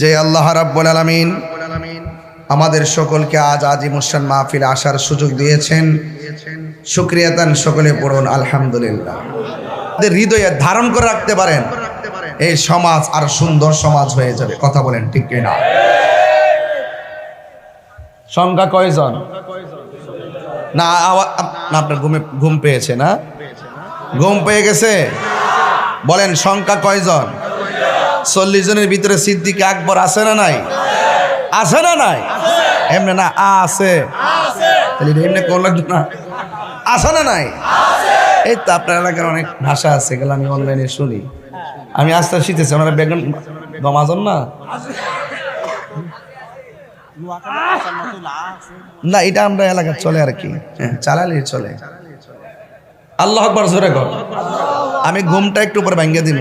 যে আল্লাহ রাব্বুল আলামিন আমাদের সকলকে আজ আজিমুসান মাহফিলে আসার সুযোগ দিয়েছেন, শুকরিয়াতান সকলে পড়ুন আলহামদুলিল্লাহ। হৃদয়ে ধারণ করে রাখতে পারেন, এই সমাজ আর সুন্দর সমাজ হয়ে যাবে। কথা বলেন ঠিক কিনা? সংখ্যা কয়জন? না আপনার ঘুম পেয়েছে না? ঘুম পেয়ে গেছে? বলেন সংখ্যা কয়জন? 40 জনের ভিতরে সিদ্দিক আকবর আছে না নাই? আছে না নাই? এমনি না আছে, এমনি করলেন না, আছে না নাই? এই তো আপনার এলাকার অনেক ভাষা আছে, এগুলো আমি অনলাইনে শুনি। আমি আস্তে আস্তে শিখতেছি, ওনারা বেগুন গমাজন না না, এটা আমরা এলাকার চলে আর কি, চালালে চলে। আল্লাহ আকবার জোরে কর। আমি ঘুমটা একটু পরে ভাঙ্গিয়ে দিব,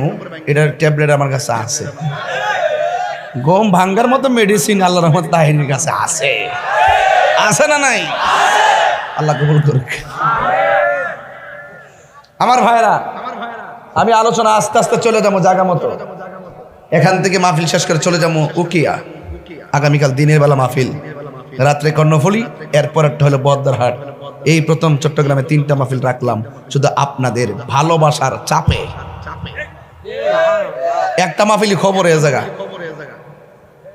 এটার ট্যাবলেট আমার কাছে আছে। ঘুম ভাঙ্গার মতো মেডিসিন আল্লাহর রহমত তাহিনীর কাছে আছে, আছে না নাই? আল্লাহ কবুল করুক। আমার ভাইরা, আমি আলোচনা আস্তে আস্তে চলে যাবো জায়গা মতো। এখান থেকে মাহফিল শেষ করে চলে যাবো উকিয়া। আগামীকাল দিনের বেলা মাহফিল, রাত্রে কর্ণফুলী, এরপর একটা হলো বদ্দারহাট। এই প্রথম চট্টগ্রামে 3টা মাহফিল রাখলাম শুধু আপনাদের ভালোবাসার চাপে। একটা মাহফিলই খবর এ জায়গা,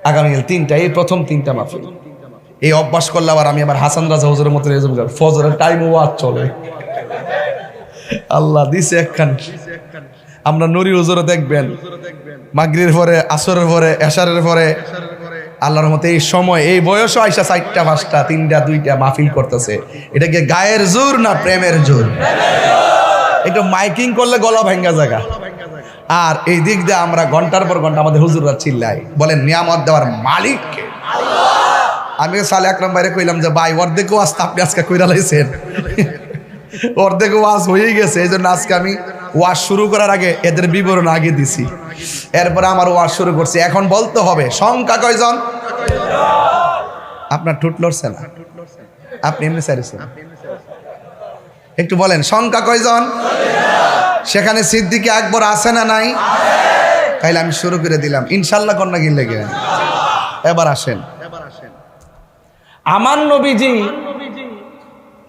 আগামীকাল 3টা, এই প্রথম 3টা মাহফিল। এই অভ্যাস করলে আবার আমি আবার হাসান রাজা হুজুরের মতো ফজরের টাইম ওয়াজ চলে। আল্লাহ দিছে একখান। আমরা নুরি হুজুরও দেখবেন মাগরিবের পরে, আসরের পরে, এশারের পরে, আল্লাহর মতে এই সময় এই বয়সও আইসা 4টা 5টা 3টা 2টা মাহফিল করতেছে। এটা কি গায়ের জোর না প্রেমের জোর? একটু মাইকিং করলে গলা ভাঙ্গা জায়গা। আর এই দিক দিয়ে আমরা ঘন্টার পর ঘন্টা আমাদের হুজুররা চিল্লাই, বলেন নিয়ামত দেওয়ার মালিক কে? আমি সালে আকরাম ভাইরে কইলাম যে ভাই অর্ধেক ওয়াজ আপনি আজকে কইরা লাইছেন, অর্ধেক ওয়াজ হয়ে গেছে। এই জন্য আজকে আমি ওয়াজ শুরু করার আগে এদের বিবরণ আগে দিছি, এরপরে আমার ওয়াজ শুরু করছি। এখন বলতে হবে সংখ্যা কয়জন? আপনার ঠুট লড়ছে না, আপনি এমনি চাইছেন। একটু বলেন সংখ্যা কয়জন? সেখানে সিদ্দিক আকবর আছে না নাই? তাইলে আমি শুরু করে দিলাম ইনশাল্লাহ। কন্যা গিন লেগে এবার আসেন। আমার নবীজি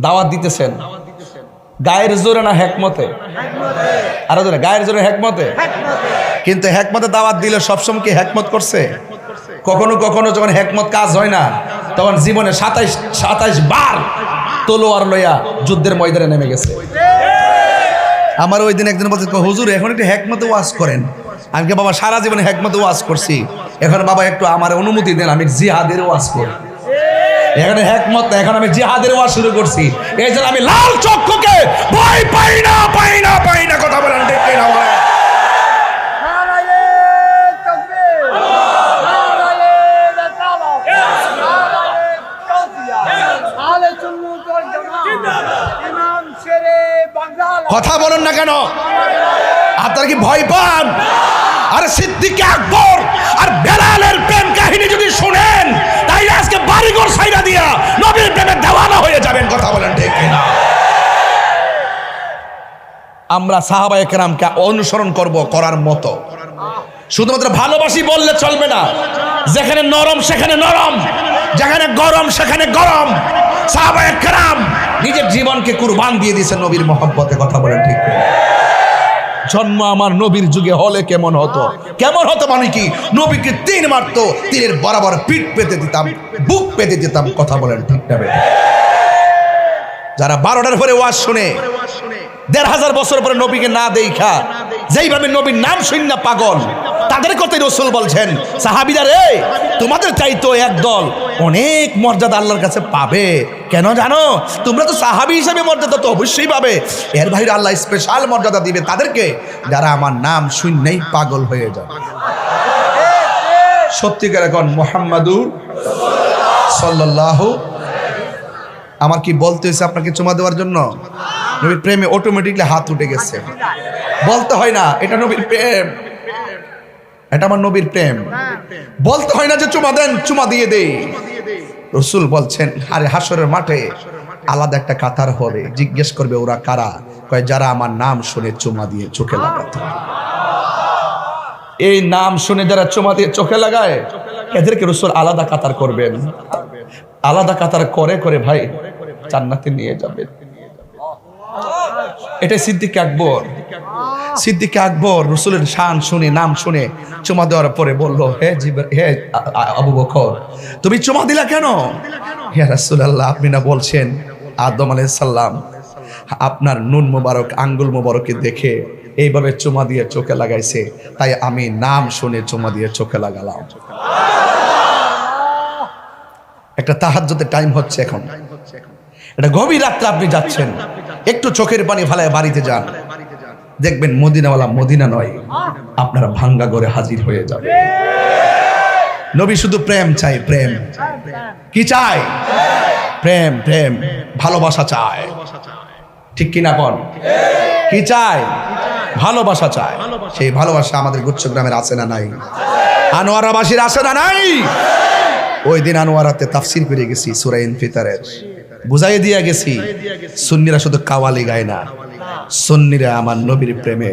দাওয়াত দিতেছেন গায়ের জোরে না হেকমতে? আরো জোরে, গায়ের জোরে হেকমতে। কিন্তু হেকমতে দাওয়াত দিলে সবসময় কি হেকমত করছে? কখনো কখনো যখন হেকমত কাজ হয় না, তখন জীবনে 27 বার তলোয়ার লইয়া যুদ্ধের ময়দানে নেমে গেছে। আমার ওই দিন একদিন বলছে হুজুর এখন একটু হেকমতে ওয়াজ করেন। আমি কি বাবা সারা জীবনে হেকমতে ওয়াজ করছি, এখন বাবা একটু আমার অনুমতি দেন, আমি জিহাদের ওয়াজ করি। এখানে হেকমত না, এখন আমি জিহাদের ওয়াজ শুরু করছি। এই জন্য আমি লাল চক্ষুকে ভয় পাই না, পাই না, পাই না। কথা বলেন ঠিক কিনা? কথা বলেন না কেন? আপনারা কি ভয় পান? আরে সিদ্দিক আকবর আর বেলালের প্রেম কাহিনী যদি শুনেন, তাইলে আজকে বাড়িঘর ছাইরা দিয়া নবীর প্রেমে দেওয়ানা হয়ে যাবেন। কথা বলেন ঠিক কিনা? আমরা সাহাবায়ে কেরামকে অনুসরণ করব করার মতো। শুধুমাত্র ভালোবাসি বললে চলবে না। যেখানে নরম সেখানে নরম, যেখানে গরম সেখানে গরম। সাহাবায়ে কেরাম নিজের জীবনকে কুরবান দিয়ে দিয়েছেন নবীর মহব্বতে। কথা বলেন ঠিক কিনা? জন্ম আমার নবীর যুগে হলে কেমন হতো? কেমন হতো মানে কি? নবীকে 3 মারতো, তীরের বরাবর পিঠ পেতে দিতাম, বুক পেতে দিতাম। কথা বলেন ঠিক না? যারা 12টার পরে ওয়াজ শুনে 1500 বছর পরে নবীকে না দেখা যেইভাবে নবীর নাম শুননা পাগল, তাদের কথাই রাসূল বলছেন সাহাবীরা রে, তোমাদের চাইতো একদল অনেক মর্যাদা আল্লাহর কাছে পাবে। কেন জানো? তোমরা তো সাহাবী হিসেবে মর্যাদা তো অবশ্যই পাবে, এর বাইরে আল্লাহ স্পেশাল মর্যাদা দিবে তাদেরকে যারা আমার নাম শুনলেই পাগল হয়ে যাবে। সত্যিকার এখন মুহাম্মাদুর সাল্লাল্লাহু। আমার কি বলতে হয়েছে আপনাকে চুমা দেওয়ার জন্য? নবীর প্রেমে অটোমেটিকলি হাত উঠে গেছে। বলতে হয় না এটা নবীর প্রেম, এটা আমার নবীর প্রেম। বলতে হয় না যে চুমা দেন, চুমা দিয়ে দেই। রাসূল বলছেন আরে হাসরের মাঠে আলাদা একটা কাতার হবে, জিজ্ঞেস করবে ওরা কারা? কয় যারা আমার নাম শুনে চুমা দিয়ে চোখে লাগাতো। এই নাম শুনে যারা চুমা দিয়ে চোখে লাগায় এদেরকে রাসূল আলাদা কাতার করবেন, আলাদা কাতার করে করে ভাই জান্নাতে নিয়ে যাবেন। এটা সিদ্দিক আকবর। সিদ্দিক আকবর রাসূলের শান শুনে, নাম শুনে চুমা দেওয়ার পরে বলল, হে আবু বকর, তুমি চুমা দিলা কেন? হে রাসূলুল্লাহ, আপনি না বলছেন আদম আলাইহিস সালাম আপনার নুন মোবারক আঙ্গুল মোবারকে দেখে এইভাবে চুমা দিয়ে চোখে লাগাইছে, তাই আমি নাম শুনে চুমা দিয়ে চোখে লাগালাম। একটা তাহাজ্জুদের টাইম হচ্ছে এখন, এটা গভীর রাত্রে আপনি যাচ্ছেন, একটু চোখের পানি ফালায় বাড়িতে যান, দেখবেন মদিনাওয়ালা মদিনা নয়, আপনারা ভাঙ্গা ঘরে হাজির হয়ে যাবে। নবী শুধু প্রেম চাই, প্রেম কি চাই? প্রেম, প্রেম, ভালোবাসা চায়, ঠিক কিনা কোন? কি চাই? ভালোবাসা চায়। সেই ভালোবাসা আমাদের গুচ্ছগ্রামের আছে না নাই? আনোয়ারাবাসীর আছে না নাই? ওই দিন আনোয়ারাতে তাফসীর করে গেছি সূরা ইনফিতারের, বুঝাই দিয়ে গেছি সুন্নিরা শুধু কাওয়ালি গায় না, সুন্নিরা আমার নবীর প্রেমে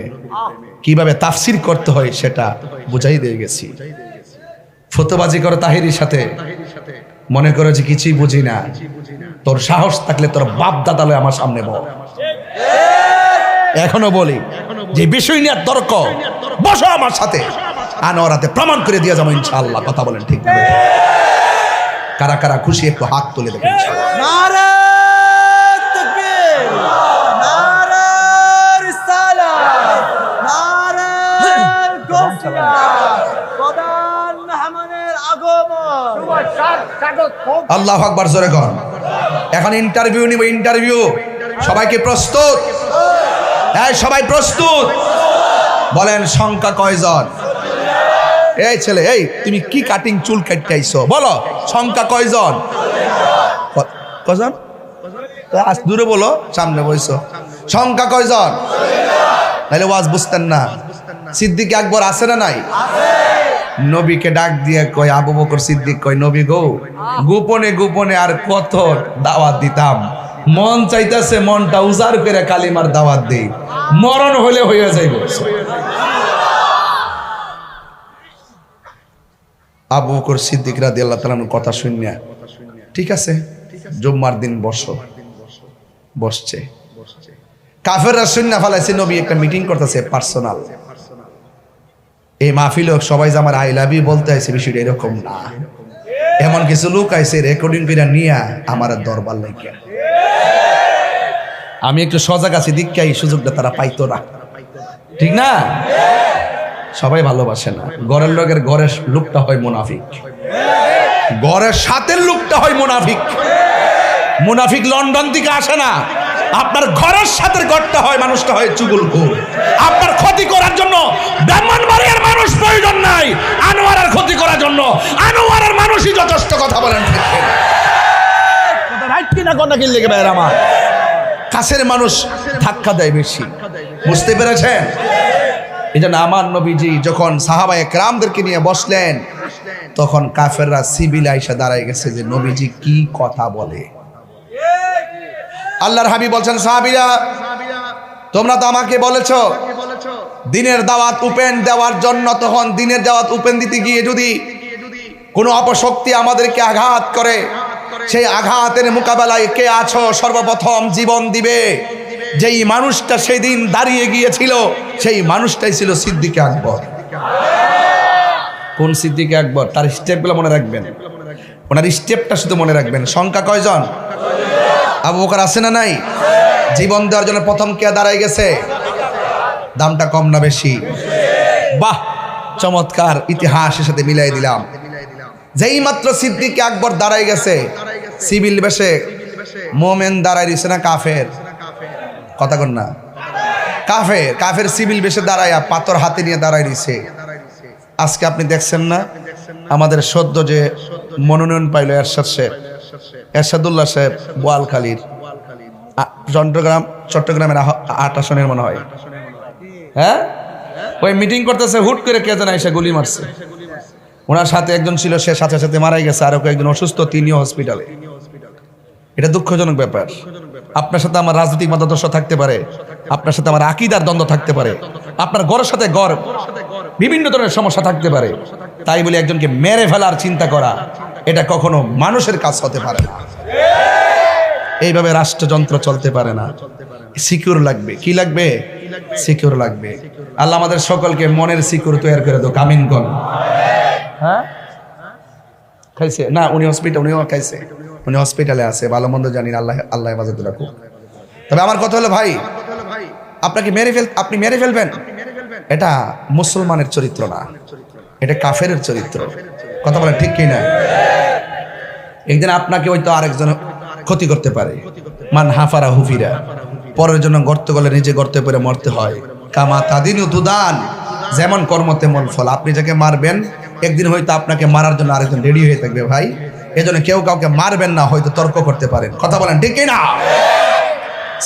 কিভাবে তাফসীর করতে হয় সেটা বুঝাই দিয়ে গেছি। ফতোবাজি করো তাহিরির সাথে, মনে করো যে কিছুই বুঝি না, তোর সাহস থাকলে তোর বাপ দাদা লয় আমার সামনে বল। এখনো বলি যে বিষয় নিয়ে তর্ক, বসো আমার সাথে, আনোয়ারাতে প্রমাণ করে দিয়ে যাবো ইনশাআল্লাহ। কথা বলেন ঠিক না? কারা কারা খুশি একটু হাত তুলে দেবেন ইনশাআল্লাহ। নারে তাকবীর, নারে রিসালাত, নারে গৌসিয়া, প্রধান মেহমানের আগমন। আল্লাহু আকবার, জোরে কর। এখন ইন্টারভিউ নিব, ইন্টারভিউ। সবাইকে প্রস্তুত? হ্যাঁ, সবাই প্রস্তুত? বলেন সংখ্যা কয়জন? এই ছেলে, এই তুমি কি কাটিং চুল কাটতে আইছো, বলো সংখ্যা কয়জন? কয়জন? আজ দূরে বলো, সামনে বইছো। সংখ্যা কয়জন? তাহলে ওয়াজ বুঝতেন না। সিদ্দিক আকবর আছে না নাই? নবীকে ডাক দিয়ে কয়, আবু বকর সিদ্দিক কয়, নবী গো, গোপনে গোপনে আর কত দাওয়াত দিতাম, মন চাইতেছে মনটা উজাড় করে কালিমার দাওয়াত দেই, মরণ হলে হয়ে যাইব। আবু বকর সিদ্দিক রাদিয়াল্লাহু তাআলার কথা শুনিয়া, ঠিক আছে জুম্মার দিন বসো, বসছে। কাফেররা শুনিয়া ফেলাইছে নবী একটা মিটিং করতেছে পার্সোনাল। এই মাহফিলে সবাই যে আমার আই লাভ ইউ বলতে আইছে, বিষয়টা এরকম না। এমন কিছু লোক আইছে রেকর্ডিং করে নিয়া আমার দরবার লাগিয়া। আমি একটু সজাগ আছি, দীক্ষা এই সুযোগটা তারা পাইতো না, ঠিক না? সবাই ভালোবাসে না। ঘরের লোকের ঘরের লোকটা হয় মুনাফিক, ঘরের সাথের লোকটা হয় মুনাফিক। মুনাফিক লন্ডন থেকে আসে না, আপনার ঘরের সাথে ঘরটা হয়, মানুষটা হয় চুগলখোর। আপনার ক্ষতি করার জন্য ব্রাহ্মণবাড়িয়ার মানুষ প্রয়োজন নাই, আনোয়ারের ক্ষতি করার জন্য আনোয়ারের মানুষই যথেষ্ট। কথা বলেন রাইট কিনা? কোনটা কিনলে গে ভাইয়ের আমার? কাছের মানুষ ধাক্কা দেয় বেশি, বুঝতে পেরেছেন? এই জন্য আমার নবীজি যখন সাহাবায়ে কেরামদেরকে নিয়ে বসলেন, তখন কাফেররা সিভিল আইসা দাঁড়ায় গেছে যে নবীজি কি কথা বলে। আল্লাহর হাবিব বলছেন, সাহাবীরা তোমরা তো আমাকে বলেছো দিনের দাওয়াত ওপেন দেওয়ার জন্য, তখন দিনের দাওয়াত ওপেন দিতে গিয়ে যদি কোনো অপশক্তি আমাদেরকে আঘাত করে, সেই আঘাতের মোকাবেলায় কে আছো সর্বপ্রথম জীবন দিবে? যেই মানুষটা সেদিন দাঁড়িয়ে গিয়েছিল সেই মানুষটাই ছিল সিদ্দিক আকবর। কোন সিদ্দিক আকবর? তার স্টেপগুলো মনে রাখবেন, ওনার স্টেপটা শুধু মনে রাখবেন। সংখ্যা কয়জন? আবু বকর আছে না নাই? জীবন দেওয়ার জন্য প্রথম কে দাঁড়ায় গেছে? দামটা কম না বেশি? বাহ, চমৎকার, ইতিহাসের সাথে মিলাই দিলাম। যেই মাত্র সিদ্দিক আকবর দাঁড়ায় গেছে, সিভিল বেশে মোমেন দাঁড়ায় দিছে না কাফের? কথা কন না? কাফের, কাফের সিভিল বেশে দাঁড়ায় পাথর হাতে নিয়ে দাঁড়ায় দিছে। আজকে আপনি দেখছেন না আমাদের সদ্য যে মনোনয়ন পাইল এরশাদুল্লাহ সাহেব বোয়ালখালীর, চট্টগ্রামের 8 আসনের মনে হয়, হ্যাঁ, ওই মিটিং করতেছে, হুট করে কে যেন এসে গুলি মারছে। ওনার সাথে একজন ছিল, সে সাথে সাথে মারাই গেছে, আর একজন অসুস্থ, তিনিও হসপিটালে। এটা দুঃখজনক ব্যাপার। আপনার সাথে আমার রাজনৈতিক মতাদর্শ থাকতে পারে, আপনার সাথে আমার আকীদার দ্বন্দ্ব থাকতে পারে, আপনার গড়ের সাথে গড় বিভিন্ন ধরনের সমস্যা থাকতে পারে, তাই বলে একজনকে মেরে ফেলার চিন্তা করা এটা কখনো মানুষের কাজ হতে পারে না। এইভাবে রাষ্ট্রযন্ত্র চলতে পারে না। সিকিউর লাগবে, কি লাগবে? সিকিউর লাগবে। আল্লাহ আমাদের সকলকে মনের সিকিউর তৈরি করে দাও, কামিন গণ। হ্যাঁ খাইছে না? উনিও খাইছে, উনি হসপিটালে আছে, ভালো মন্দ জানি না, আল্লাহ হেফাজত রাখুক। তবে আমার কথা হলো ভাই, আপনি মেরে ফেলবেন, এটা মুসলমানের চরিত্র না, এটা কাফেরের চরিত্র। কথা বলেন ঠিক কি না? একদিন আপনাকে হয়তো আরেকজন ক্ষতি করতে পারে। মান হাফারা হুফিরা, পরের জন্য গর্ত গলে নিজে গর্তে পড়ে মরতে হয়। কামা তাদিন তুদান, যেমন কর্ম তেমন ফল। আপনি যাকে মারবেন একদিন হয়তো আপনাকে মারার জন্য আরেকজন রেডি হয়ে থাকবে ভাই। এজন্য কেউ কাউকে মারবেন না, হয়তো তর্ক করতে পারেন। কথা বলেন ঠিক কি না?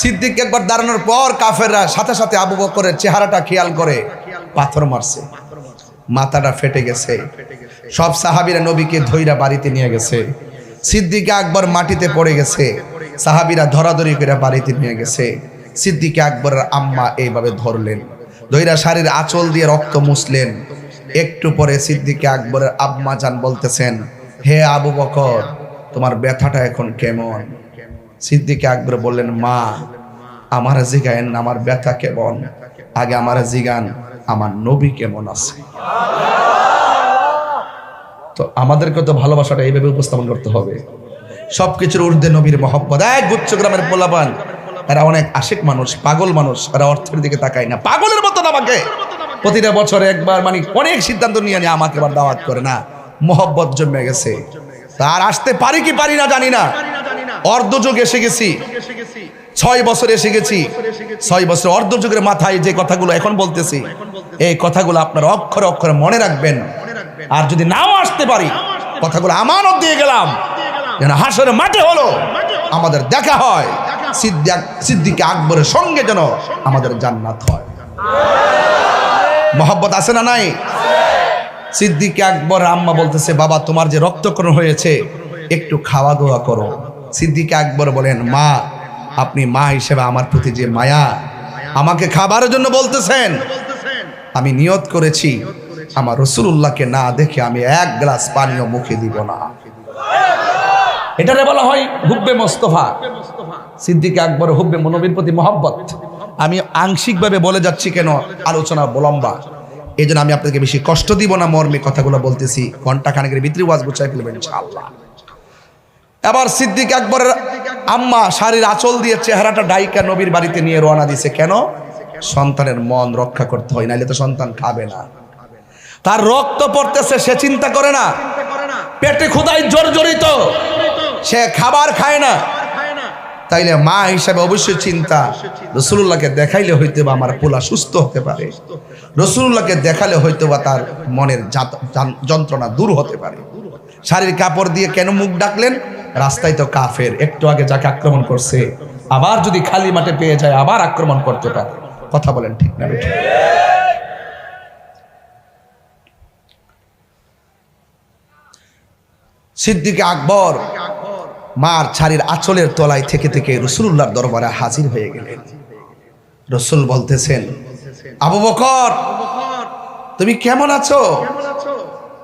সিদ্দিক একবার দাঁড়ানোর পর কাফেররা সাথে সাথে আবু বকরের চেহারাটা খেয়াল করে পাথর মারছে, মাথাটা ফেটে গেছে। সব সাহাবীরা নবীকে ধইরা বাড়িতে নিয়ে গেছে। সিদ্দিক আকবর মাটিতে পড়ে গেছে, সাহাবীরা ধরাধরি করে বাড়িতে নিয়ে গেছে। সিদ্দিক আকবরের আম্মা এইভাবে ধরলেন, ধইরা শাড়ির আঁচল দিয়ে রক্ত মুছলেন। একটু পরে সিদ্দিক আকবরের আম্মা জান বলতেছেন, হে আবু বকর, তোমার ব্যথাটা এখন কেমন? সিদ্দিক আকবর বললেন, মা, আমার জিগায়েন আমার ব্যথা কেমন, আগে আমার জিগান আমার নবী কেমন আছে। তো আমাদেরকে তো ভালোবাসাটা এইভাবে উপস্থাপন করতে হবে। সবকিছুর ঊর্ধ্বে নবীর মহব্বত। এক গুচ্ছগ্রামের পোলাপান, এরা অনেক আশিক মানুষ, পাগল মানুষ, এরা অর্থের দিকে তাকায় না। পাগলের মতন আমাকে প্রতিটা বছরে একবার মানে অনেক সিদ্ধান্ত নিয়ে আমাকে আবার দাওয়াত করে না। মহব্বত জন্মে গেছে, তার আসতে পারি কি পারি না জানি না। অর্ধযুগ এসে গেছি, 6 বছর এসে গেছি। 6 বছর অর্ধযুগের মাথায় যে কথাগুলো এখন বলতেছি, এই কথাগুলো আপনার অক্ষরে অক্ষরে মনে রাখবেন। আর যদি নাও আসতে পারি, কথাগুলো আমানত দিয়ে গেলাম, যেন হাসরের মাঠে হলো আমাদের দেখা হয়, সিদ্দিক আকবরের সঙ্গে যেন আমাদের জান্নাত হয়। মহব্বত আছে না নাই? সিদ্দিক আকবর আম্মা বলতেছে, বাবা, তোমার যে রক্তক্ষরণ হয়েছে, একটু খাওয়া দাওয়া করো। সিদ্দিক আকবর বলেন, মা, আপনি মা হিসেবে আমার প্রতি যে মায়া, আমাকে খাবারের জন্য বলতেছেন, আমি নিয়ত করেছি আমার রাসূলুল্লাহকে না দেখে আমি এক গ্লাস পানিও মুখে দিব না। এটারে বলা হয় হুব্বে মোস্তফা। সিদ্দিক আকবর হুব্বে নবীর প্রতি মহব্বত। আমি আংশিকভাবে বলে যাচ্ছি, কেন আলোচনা লম্বা, এই জন্য আমি আপনাকে বেশি কষ্ট দিব না, মর্মে কথাগুলো বলতেছি। ঘন্টা খানেকের ভিতরে ওয়াজ গুছাই ফেলবেন ইনশাআল্লাহ। এবার সিদ্দিক আকবরের আম্মা শাড়ির আঁচল দিয়ে চেহারাটা ডাইকা নবীর বাড়িতে নিয়ে রওনা দিছে। কেন? সন্তানের মন রক্ষা করতে হয়, নাইলে তো সন্তান খাবে না। তার রক্ত পড়তেছে, সে চিন্তা করে না, পেটে ক্ষুধায় জর্জরিত, সে খাবার খায় না। তাইলে মা হিসাবে অবশ্যই চিন্তা, রাসূলুল্লাহকে দেখাইলে হয়তো বা আমার পোলা সুস্থ হতে পারে, রাসূলুল্লাহকে দেখালে হয়তো বা তার মনের যন্ত্রণা দূর হতে পারে। শাড়ির কাপড় দিয়ে কেন মুখ ডাকলেন? রাস্তায় তো কাফের, একটু আগে যাকে আক্রমণ করছে আবার যদি খালি মাঠে পেয়ে যায় আবার আক্রমণ করতে পারে। কথা বলেন ঠিক না? সিদ্দিক আকবর মার শাড়ির আঁচলের তলায় থেকে থেকে রাসূলুল্লাহর দরবারে হাজির হয়ে গেলেন। রাসূল বলতেছেন, আবু বকর, তুমি কেমন আছো?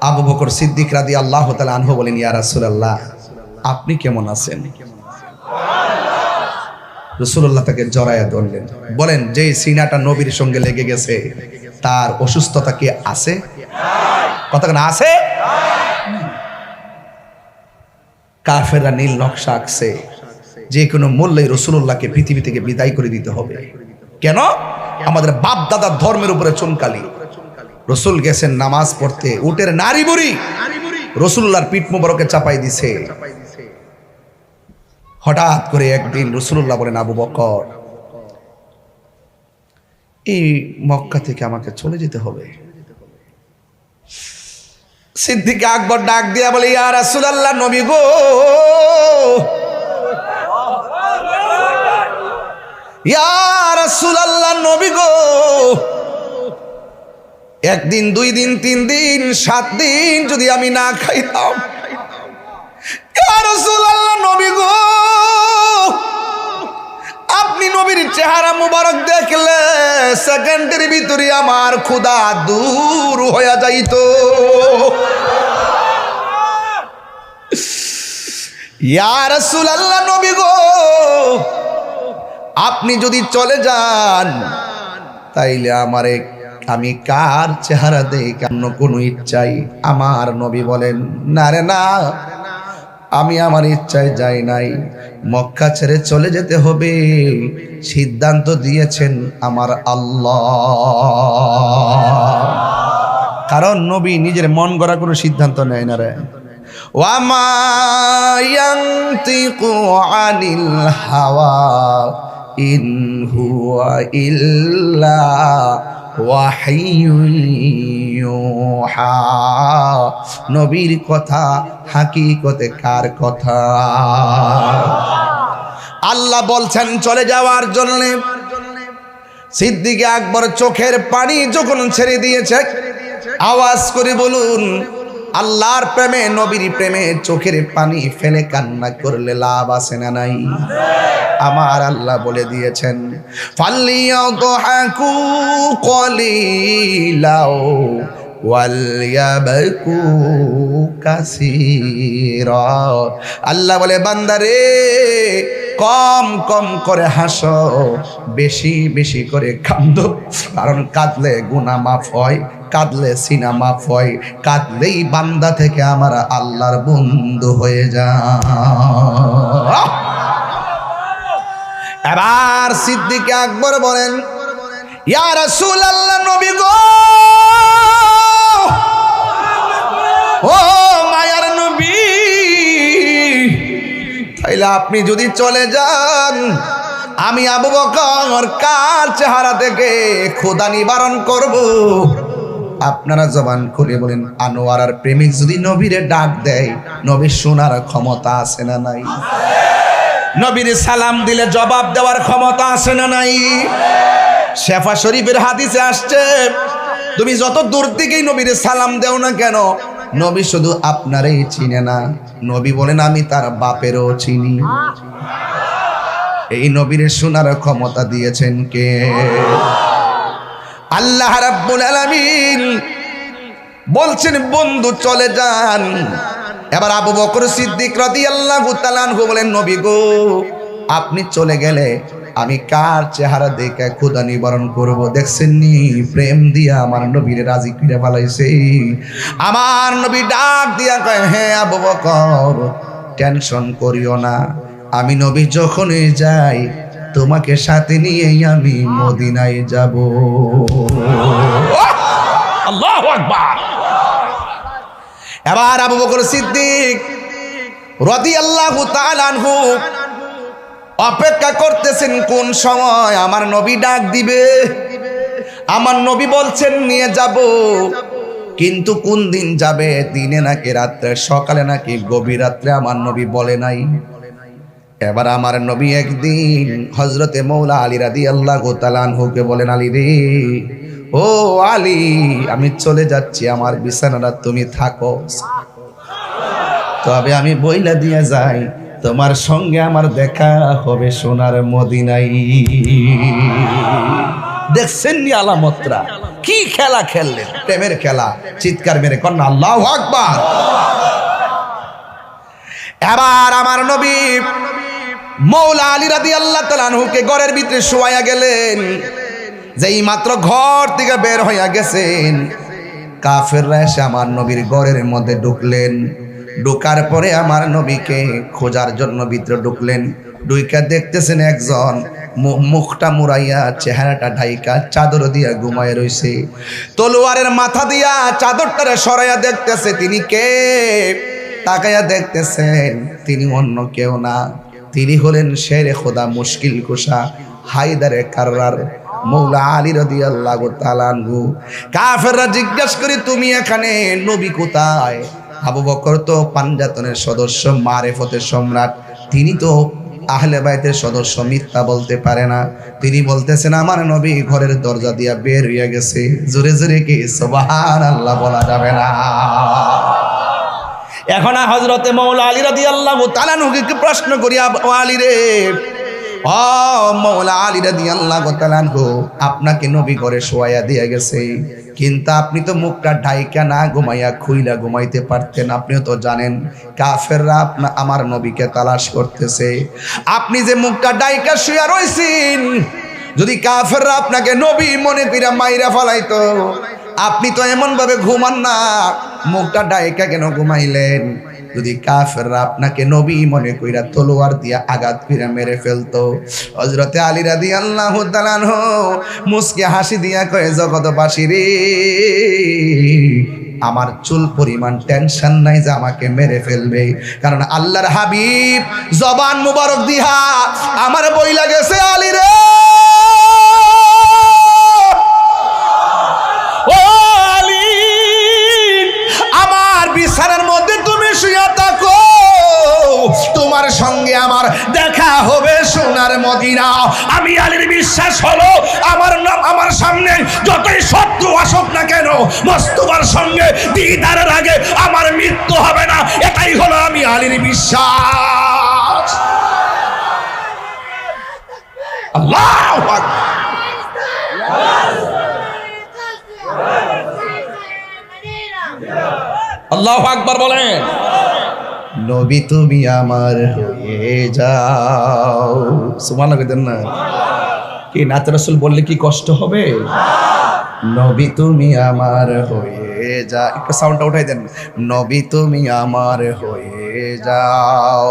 আবু বকর সিদ্দিক রাদিয়াল্লাহু তাআলা আনহু বলেন, ইয়া রাসূলুল্লাহ, আপনি কেমন আছেন? রাসূলুল্লাহ তাকে জড়ায়া ধরলেন, বলেন, যে সিনাটা নবীর সঙ্গে লেগে গেছে তার অসুস্থতা কি আছে? কথা না আছে? কাফেররা নীল নকশা আঁকছে, যে কোনো মূল্যে রাসূলুল্লাহকে পৃথিবী থেকে বিদায় করে দিতে হবে। কেন? আমাদের বাপ দাদার ধর্মের উপরে চুনকালি। রাসূল গেছেন নামাজ পড়তে, উটের নারী বুড়ি রাসূলুল্লাহর পিঠ মোবারকে চাপাই দিছে। হঠাৎ করে একদিন রাসূলুল্লাহ বলেন, আবু বকর, এই মক্কা থেকে আমাকে চলে যেতে হবে। সিদ্দিক আকবর ডাক দিয়া বলে, ইয়া রাসূলুল্লাহ, নবী গো, ইয়া রাসূলুল্লাহ, নবী গো, একদিন, 2 দিন, 3 দিন, 7 দিন যদি আমি না খাইতাম, ইয়া রাসূলুল্লাহ, নবী গো, আপনি নবীর চেহারা মুবারক দেখলে সেকেন্ডের ভিতরে আমার ক্ষুধা দূর হয়ে যাইত। ইয়া রাসূলুল্লাহ, নবী গো, আপনি যদি চলে যান তাইলে আমি কার চেহারা দেখে অন্য কোনো ইচ্ছাই? আমার নবী বলেন, না রে না, আমি আমার ইচ্ছায় যাই নাই, মক্কা ছেড়ে চলে যেতে হবে, সিদ্ধান্ত দিয়েছেন আমার আল্লাহ। কারণ নবী নিজের মন গড়া কোনো সিদ্ধান্ত নেয় না রে। ওয়ামা ইয়ানতিকু আনিল হাওয়া ইন হুয়া ইল্লা ওয়াহিয়ুন ইউহা। নবীর কথা হাকিকতে কার কথা? আল্লাহ বলছেন চলে যাওয়ার জন্য। সিদ্দিক আকবর চোখের পানি যখন ছেড়ে দিয়েছে, আওয়াজ করে বলুন, আল্লাহর প্রেমে, নবীর প্রেমে চোখের পানি ফেলে কান্না করলে লাভ আছে না নাই? আমার আল্লাহ বলে দিয়েছেন, ফালিয়াদহাকু কলিলাও ওয়ালয়াবকু কাসীরা। আল্লাহ বলে, বান্দারে কম কম করে হাসো, বেশি বেশি করে কান্দো, কারণ কাঁদলে গুনাহ মাফ হয়, কাঁদলে সিনা মাফ হয়, কাঁদলেই বান্দা থেকে আমার আল্লাহর বন্ধু হয়ে যায়। এবার সিদ্দিক আকবর বলেন, ইয়া রাসূলুল্লাহ, নবী গো, ও মায়ার নবী, তাইলে আপনি যদি চলে যান, আমি আবু বকর কার চেহারা থেকে ক্ষুধা নিবারণ করব? আপনারা জবান খুলে বলেন, আনোয়ার আর প্রেমিক যদি নবীরে ডাক দেয়, নবী শোনার ক্ষমতা আছে না নাই? নবীর সালাম দিলে জবাব দেওয়ার ক্ষমতা আছে না নাই? শেফা শরীফের হাদিসে আসছে, তুমি যত দূর থেকেই নবীর সালাম দেও না কেন, নবী শুধু আপনারই চিনে না, নবী বলেন আমি তার বাপেরও চিনি। এই নবীর শোনার ক্ষমতা দিয়েছেন কে? আল্লাহ রাব্বুল আলামিন বলছেন, বন্ধু চলে যান। এবার আবু বকর সিদ্দিক রাদিয়াল্লাহু তাআলা আনহু বলেন, নবী গো, আপনি চলে গেলে আমি কার চেহারা দেখে ক্ষুধা নিবারণ করব? দেখছেন নি, প্রেম দিয়া আমার নবীর রাজি করে ফেলাইছে। আমার নবী ডাক দিয়া কয়, হ্যাঁ আবু বকর, টেনশন করিও না, আমি নবী যখনই যাই তোমাকে সাথে নিয়ে আমি মদিনায় যাব। আল্লাহু আকবার। এবার আবু বকর সিদ্দিক রাদিয়াল্লাহু তাআলা আনহু অপেক্ষা করতেছেন কোন সময় আমার নবী ডাক দিবে। আমার নবী বলছেন নিয়ে যাব, কিন্তু কোন দিন যাবে, দিনে নাকি রাত্রে, সকালে নাকি গভীর রাত্রে, আমার নবী বলে নাই। এবার আমার নবী একদিন হযরতে মৌলা আলী রাদিয়াল্লাহু তাআলা আনহুকে বলেন, আলী রে, ও আলী, আমি চলে যাচ্ছি, আমার বিছানাটা তুমি থাকো, তবে আমি বইলা দিয়ে যাই, তোমার সঙ্গে আমার দেখা হবে সোনার মদিনায়। দেখছেন নি আলামতরা, কি খেলা খেললেন, প্রেমের খেলা। চিৎকার মেরে কন্যা আল্লাহু আকবার। এবার আমার নবী মৌলা আলী রাদিয়াল্লাহু তাআলা আনহুকে ঘরের ভিতরে শোয়াইয়া গেলেন। যেই মাত্র ঘর থেকে বের হইয়া গেছেন, কাফেররা এসে আমার নবীর ঘরের মধ্যে ঢুকলেন। ঢোকার পরে আমার নবীকে খোঁজার জন্য ভিতরে ঢুকলেন। ঢুইকা দেখতেছেন একজন মুখটা মুড়াইয়া, চেহারাটা ঢাইকা, চাদর দিয়া ঘুমায় রইছে। তলোয়ারের মাথা দিয়া চাদরটারে সরাইয়া দেখতেছে, তিনি কে? তাকাইয়া দেখতেছেন তিনি অন্য কেউ না, তিনি হলেন শেরে খোদা, মুশকিল কুশা, হায়দারে কাররার মৌলা আলী রাদিয়াল্লাহু তাআলা আনহু। কাফেররা জিজ্ঞেস করে, তুমি এখানে, নবী কোথায়? আবু বকর তো পাঞ্জাতনের সদস্য, মারেফতের সম্রাট, তিনি তো আহলে বাইতের সদস্য, মিথ্যা বলতে পারে না। তিনি বলতেছেন, আমার নবী ঘরের দরজা দিয়া বের হইয়া গেছে। জোরে জোরে কি সুবহানাল্লাহ বলা যাবে না? এখন হযরতে মৌলা আলী রাদিয়াল্লাহু তাআলা আনহুকে প্রশ্ন করি, আলী রে, ও মৌলা আলী রাদিয়াল্লাহু তাআলা আনহু আপনাকে নবী ঘরে শোয়াইয়া দিয়ে গেছে, কিন্তু আপনি তো মুখটা ঢাইকা না ঘুমাইয়া খুইলা ঘুমাইতে পারতেন। আপনিও তো জানেন কাফেররা আমার নবীকে তালাশ করতেছে। আপনি যে মুখটা ঢাইকা শুয়া রইছেন, যদি কাফেররা আপনাকে নবী মনে কইরা মাইরা ফালাইতো, আপনি তো এমন ভাবে ঘুমান না, মুখটা ঢাইকা কেন ঘুমাইলেন? যদি কাফেররা আপনাকে নবী মনে কইরা তলোয়ার দিয়া আঘাত কইরা মেরে ফেলতো। হযরতে আলী রাদিয়াল্লাহু তাআলা আনহু মুস্কি হাসি দিয়া কয়, জগৎবাসী রে, আমার চুল পরিমাণ টেনশন নাই যে আমাকে মেরে ফেলবে, কারণ আল্লাহর হাবিব জবান মুবারক দিয়া আমার বইলা গেছে, আলী রে ও আলী, আমার বিছানার মধ্যে তুমি শুয়ে থাকো, তোমার সঙ্গে আমার দেখা হবে সোনার মদিনা। আমি আলীর বিশ্বাস হলো আমার সামনে যতই শত্রু আসুক না কেন, মোস্তফার সঙ্গে দিদারের আগে আমার মৃত্যু হবে না, এটাই হলো আমি আলীর বিশ্বাস। আল্লাহু আকবার। আল্লাহু আকবার বলেন। নবী তুমি আমার হয়ে যাও, সুবহানাল্লাহ কইতেন না? কি নাতে রাসূল বললে কি কষ্ট হবে? নবী তুমি আমার হয়ে যা, একটু সাউন্ডটা উঠাই দেন। নবী তুমি আমার হয়ে যাও,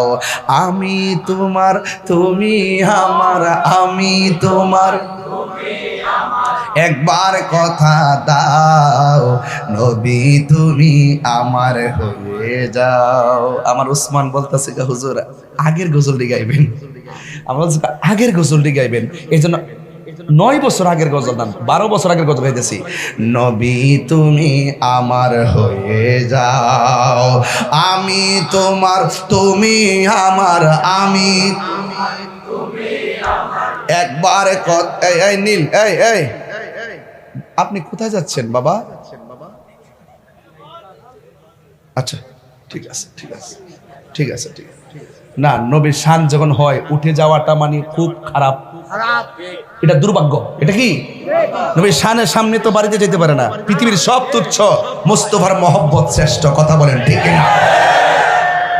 আমি তোমার, তুমি আমার, আমি তোমার, একবার কথা দাও, নবী তুমি আমার হয়ে যাও। আমার উসমান বলতেছে, হুজুর আগের গজলটি গাইবেন। আমরা বলছি আগের গজলটি গাইবেন, এই জন্য 9 বছর আগের গজল না, 12 বছর আগের গজল গাইতেছি। নবী তুমি আমার হয়ে যাও, আমি তোমার, তুমি আমার, আমি একবার কথা। এই নীল, এই আপনি কোথায় যাচ্ছেন বাবা? আচ্ছা ঠিক আছে, ঠিক আছে, ঠিক আছে, ঠিক আছে। না, নবীর শান যখন হয় উঠে যাওয়াটা মানে খুব খারাপ, এটা দুর্ভাগ্য। এটা কি নবীর শানের সামনে তো বাড়িতে যেতে পারে না, পৃথিবীর সব তুচ্ছ, মুস্তাফার মহব্বত শ্রেষ্ঠ। কথা বলেন ঠিক না?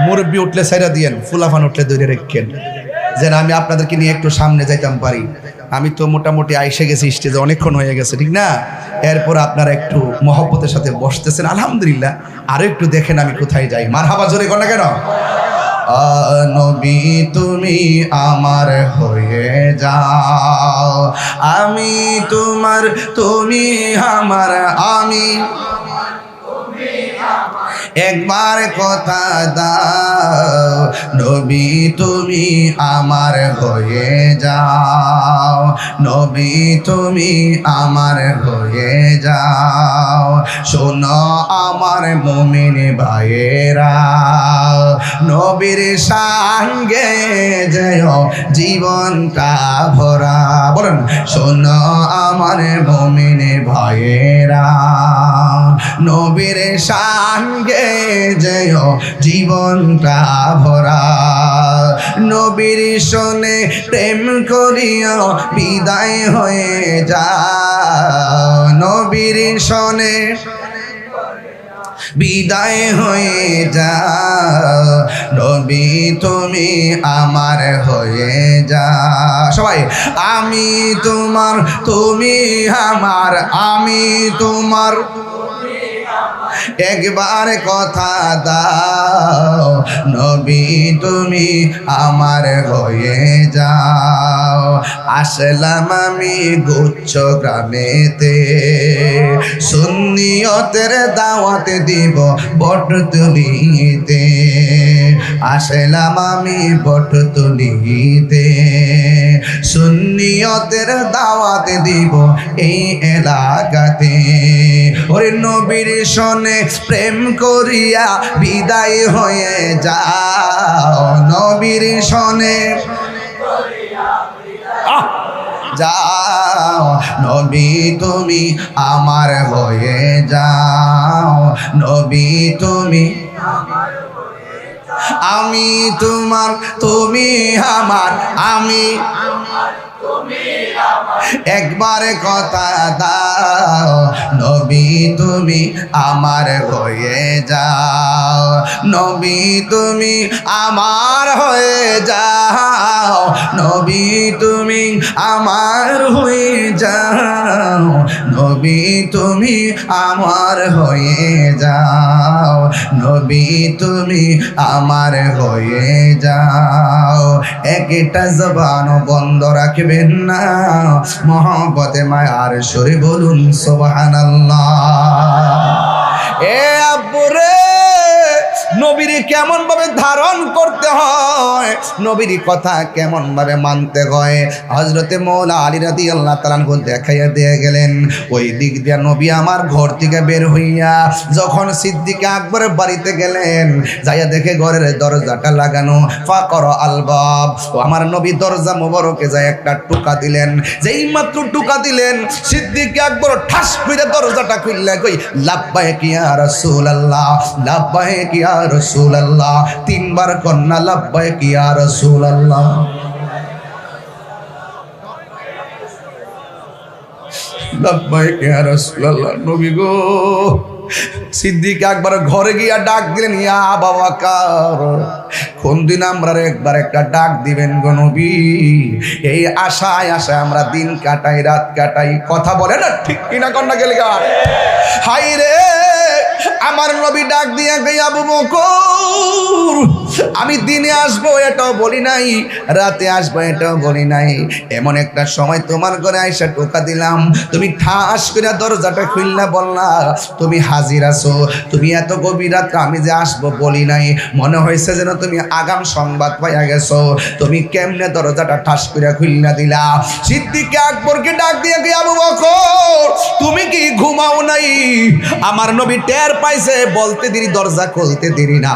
মুরব্বি উঠলে সাইরা দিয়েন, ফুলাফান উঠলে দৌড়ে রেখেন, যেন আমি আপনাদেরকে নিয়ে একটু সামনে যাইতাম পারি। আমি তো মোটামুটি আইসে গেছি, স্টেজে অনেকক্ষণ হয়ে গেছে, ঠিক না? এরপর আপনারা একটু মহব্বতের সাথে বসতেছেন, আলহামদুলিল্লাহ। আরো একটু দেখেন আমি কোথায় যাই। মারহাবা জোরে কর না কেন? নবী তুমি আমার হয়ে যাও, আমি তোমার, তুমি আমার, আমি একবার কথা দাও, নবী তুমি আমার হয়ে যাও, নবী তুমি আমার হয়ে যাও। শোনো আমার মুমিন ভাইয়েরা, নবীর সঙ্গে যেও জীবনটা ভরা। বলেন, শোনো আমার মুমিন ভাইয়েরা, নবীর সঙ্গে যেও জীবনটা ভরা। নবীর শোনে প্রেম করিও বিদায় হয়ে যাও, নবীর শোনে বিদায় হয়ে যাও, নবী তুমি আমার হয়ে যাও। সবাই, আমি তোমার, তুমি আমার, আমি তোমার, একবার কথা দাও, নবী তুমি আমার হয়ে যাও। আসলাম আমি গুচ্ছ গ্রামেতে, সুন্নিয়তের দাওয়াত দিব বটতলিতে। আসলাম আমি বটতলিতে, সুন্নিয়তের দাওয়াত দিব এই এলাকাতে। ওরে নবীর শোনে প্রেম করিয়া বিদায় হয়ে যাও, নবীর শোনে যাও, নবী তুমি আমার হয়ে যাও, নবী তুমি আমি তোমার তুমি আমার, আমি একবারে কথা দাও নবী তুমি আমার হয়ে যাও, নবী তুমি আমার হয়ে যাও, নবী তুমি আমার হয়ে যাও, নবী তুমি আমার হয়ে যাও, নবী তুমি আমার হয়ে যাও। একটা জবান বন্ধ রাখবেন না, মহব্বতে মায়ার সুরে বলুন সুবহানাল্লাহ। এ আব্বুরে, নবীর কেমন ভাবে ধারণ করতে হয়, নবীর কথা কেমন ভাবে মানতে হয়, হযরতে মৌলা আলী রাদিয়াল্লাহু তাআলা আনহু দেখাইয়া দিয়ে গেলেন। ওই দিক দিয়ে নবী আমার ঘর থেকে বের হইয়া যখন সিদ্দিক আকবরের বাড়িতে গেলেন, যাইয়া দেখে ঘরের দরজাটা লাগানো, ফাকর আলবাব। ও আমার নবী দরজা মোবারকে যায় একটা টুকা দিলেন, যেই মাত্র টুকা দিলেন সিদ্দিক আকবর ঠাস করে দরজাটা খুললে কই লাব্বাইক ইয়া রাসূলুল্লাহ, লাব্বাইক ইয়া রাসূলুল্লাহ, তিনবার কন্যা লাব্বাইক ইয়া রাসূলুল্লাহ। লাব্বাইক ইয়া রাসূলুল্লাহ। নবী গো, সিদ্দিক আকবর ঘরে গিয়া ডাক দিলেন, ইয়া আবু বকর, কোন দিন আমরা একবার একটা ডাক দিবেন গো নবী, এই আশায় আশায় আমরা দিন কাটাই রাত কাটাই, কথা বলে না ঠিক কিনা কন্যা গেলে গা। হাই রে, আমার নবী ডাক দিয়া গই, আবু বকর আমি দিনে আসবো এটাও বলি নাই, রাতে আসবো এটাও বলি নাই, এমন একটা সময় তোমার ঘরে আইসা টোকা দিলাম, তুমি ঠাস করে দরজাটা খুললা বললা তুমি হাজির আছো। তুমি এত গভীর রাতে আমি যে আসবো বলি নাই, মনে হয়েছে যেন তুমি আগাম সংবাদ পাইয়া গেছো, তুমি কেমনে দরজাটা ঠাস করে খুললা দিলা। সিদ্দিক আকবরকে ডাক দিয়ে গই, আবু বকর তুমি কি ঘুমাও নাই? আমার নবী টের পাইছে বলতে দেরি, দরজা খুলতে দেরি না,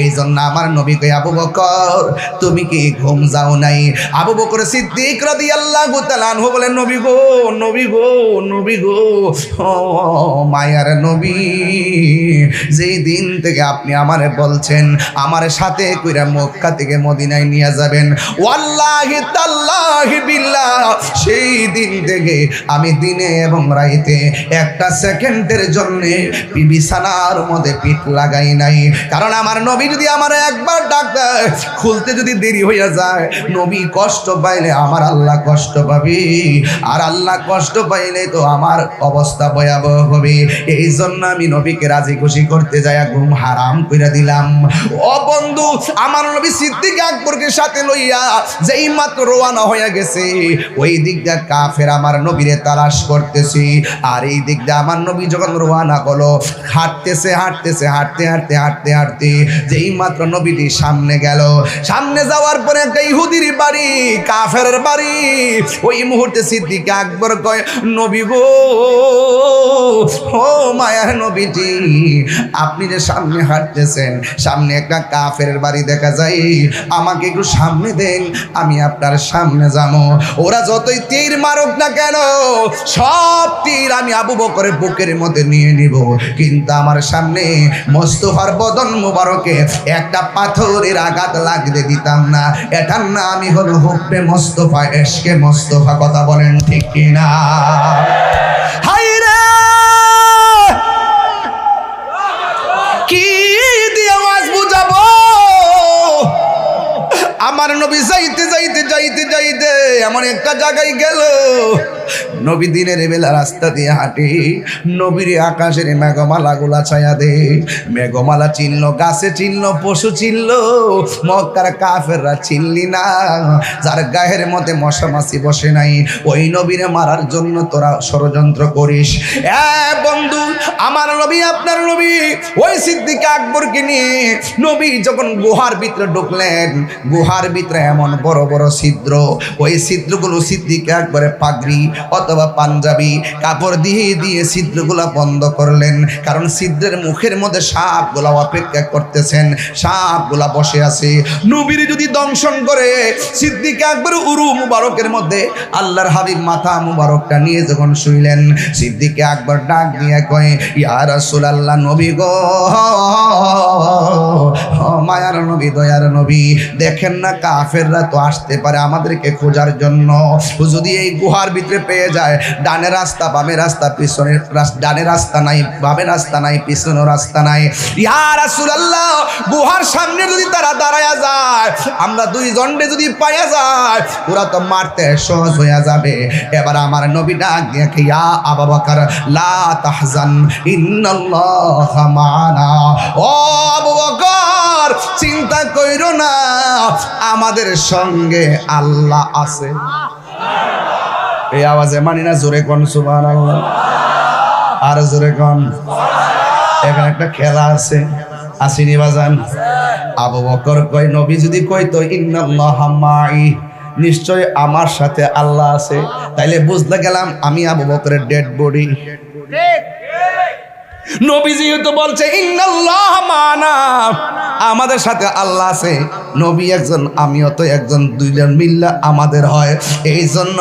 এই জন্য আমার নবী কই, আবু বকর তুমি কি ঘুম যাও নাই? আবু বকর সিদ্দিক রাদিয়াল্লাহু তাআলা আনহু বলেন, নবী গো, নবী গো, নবী গো, ও মায়ার নবী, যেই দিন থেকে আপনি আমারে বলছেন আমার সাথে কইরা মক্কা থেকে মদিনায় নিয়ে যাবেন, ওয়াল্লাহি তাল্লাহি বিল্লাহ, সেই দিন থেকে আমি দিনে এবং রাইতে একটা সেকেন্ডের জন্য বিছানার মধ্যে পিঠ লাগাই নাই। কারণ আমার নবী যদি আমার একবার ডাক দেয়, খুলতে যদি দেরি হইয়া যায়, নবী কষ্ট পাইলে আমার আল্লাহ কষ্ট পাবে, আর আল্লাহ কষ্ট পাইলে তো আমার অবস্থা ভয়াবহ হবে। এই জন্য আমি নবীকে রাজি খুশি করতে যাই ঘুম হারাম কইরা দিলাম। ও বন্ধু, আমার নবী সিদ্দিক আকবরকে সাথে লইয়া যেই মাত্র রওনা হইয়া গেছে, ওই দিক দিয়ে কাফের আমার নবীরে তালাশ করতেছি, আর এই দিক দিয়ে আমার নবী যখন রওনা হলো, হাঁটতেছে হাঁটতেছে হাঁটতে হাঁটতে হাঁটতে হাঁটতে যেই মাত্র নবীটি সামনে গেল, সামনে যাওয়ার পরে একটা ইহুদির বাড়ি, কাফেরের বাড়ি। ওই মুহূর্তে সিদ্দিক আকবর কয়, নবী গো, ও মায়ার নবীজি, আপনি যে সামনে হাঁটতেছেন, সামনে একটা কাফেরের বাড়ি দেখা যায়, আমাকে একটু সামনে দেন, আমি আপনার সামনে যাবো। ওরা যতই তীর মারুক না কেন, সব তীর আমি আবু বকরের বুকের মধ্যে নিয়ে নিব, কিন্তু আমার সামনে মোস্তফার বদন মুবারকে একটা পাথরের আঘাত লাগতে দিতাম না। এটার নামই হলো হুব্বে মোস্তফা, এশকে মোস্তফা। কথা বলেন ঠিক কিনা? হাই রে, কি দিয়ে আওয়াজ বুঝাবো? আমার নবী যাইতে যাইতে যাইতে যাইতে এমন একটা জায়গায় গেল, নবী দিনের বেলা রাস্তা দিয়ে হাঁটে, নবীর আকাশের মেঘমালা গুলা ছায়া দে, মেঘমালা চিনল, গাছে চিনল, পশু চিনল, মক্কার কাফেররা চিনলি না, যার গায়ের মধ্যে মশা মাছি বসে নাই, ওই নবীরে মারার জন্য তোরা ষড়যন্ত্র করিস। বন্ধু, আমার নবী, আপনার নবী ওই সিদ্দিক আকবরকে নিয়ে নবী যখন গুহার ভিতরে ঢুকলেন, গুহার ভিতরে এমন বড় বড় ছিদ্র, ওই ছিদ্রগুলো সিদ্দিক আকবরের পাগড়ি অথবা পাঞ্জাবি কাপড় দিয়ে দিয়ে ছিদ্রগুলা বন্ধ করলেন, কারণ ছিদ্রের মুখের মধ্যে সাপগুলা অপেক্ষা করতেছেন, সাপগুলা বসে আছে, নবীর যদি দংশন করে। সিদ্দিক আকবর উরু মুবারকের মধ্যে আল্লাহর হাবিব মাথা মুবারকটা নিয়ে যখন শুইলেন, সিদ্দিক আকবর ডাক দিয়ে কয়, ইয়া রাসূলুল্লাহ, নবী গো, মায়ার নবী দয়ার নবী, দেখেন না কাফেররা তো আসতে পারে আমাদেরকে খোঁজার জন্য, যদি এই গুহার ভিতরে পেয়ে যায়, ডানে রাস্তা বামে রাস্তা পিছনে ডানে রাস্তা নাই বামে রাস্তা নাই পিছনে রাস্তা নাই, ইয়া রাসূলুল্লাহ গুহার সামনে যদি তারা দাঁড়ায়া যায়, আমরা দুইজনে যদি পাইয়া যায়, ওরা তো মারতে সহজ হয়ে যাবে। এবার আমার নবী ডাক দিয়ে ইয়া আবু বকর লা তাহজান ইন্নাল্লাহা মা'ানা, ও আবু বকর চিন্তা কইরো না, আমাদের সঙ্গে আল্লাহ আছে। এই আওয়াজে মানি না, জোরে কোন সুবহানাল্লাহ, আর জোরে কোন। এখানে একটা খেলা আছে, আসিনি বাজান? আবু বকর কয় নবী যদি কইতো ইন্নাল্লাহা মা'i, নিশ্চয় আমার সাথে আল্লাহ আছে, তাইলে বুঝতে গেলাম আমি আবু বকরের ডেড বডি। নবীজি তো বলছে ইন্নাল্লাহা মা'ানা, আমাদের সাথে আল্লাহ আছে, নবী একজন আমিও তো একজন, দুইজন মিললে আমাদের হয়। এই জন্য